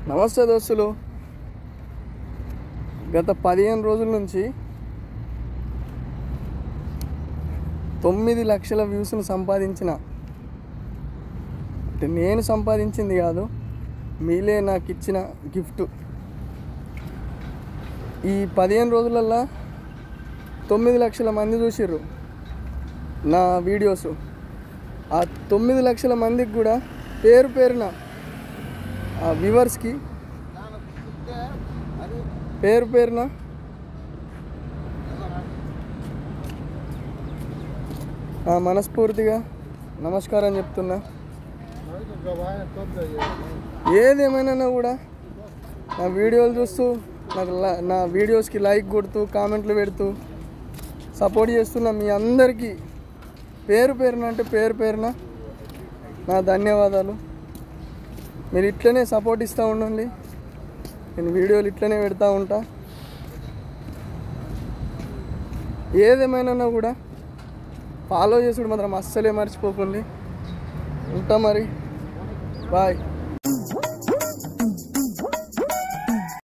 నమస్తే దోస్తులు. గత 15 రోజుల నుంచి 9 లక్షల వ్యూస్ను సంపాదించిన, అంటే నేను సంపాదించింది కాదు, మీలే నాకు ఇచ్చిన గిఫ్ట్. ఈ 15 రోజులల్లో 9 లక్షల మంది చూసిర్రు నా వీడియోస్. ఆ 9 లక్షల మందికి కూడా పేరు పేరున ఆ వ్యూవర్స్కి పేరు పేరున మనస్ఫూర్తిగా నమస్కారం చెప్తున్నా. ఏదేమైనా కూడా నా వీడియోలు చూస్తూ నా వీడియోస్కి లైక్ కొడుతూ కామెంట్లు పెడుతూ సపోర్ట్ చేస్తున్న మీ అందరికీ పేరు పేరున నా ధన్యవాదాలు. మీరు ఇట్లనే సపోర్ట్ ఇస్తూ ఉండండి. నేను వీడియోలు ఇట్లనే పెడతా ఉంటా. ఏదేమైనా కూడా ఫాలో చేసుడు మాత్రం అస్సలే మర్చిపోకండి. ఉంటా మరి, బాయ్.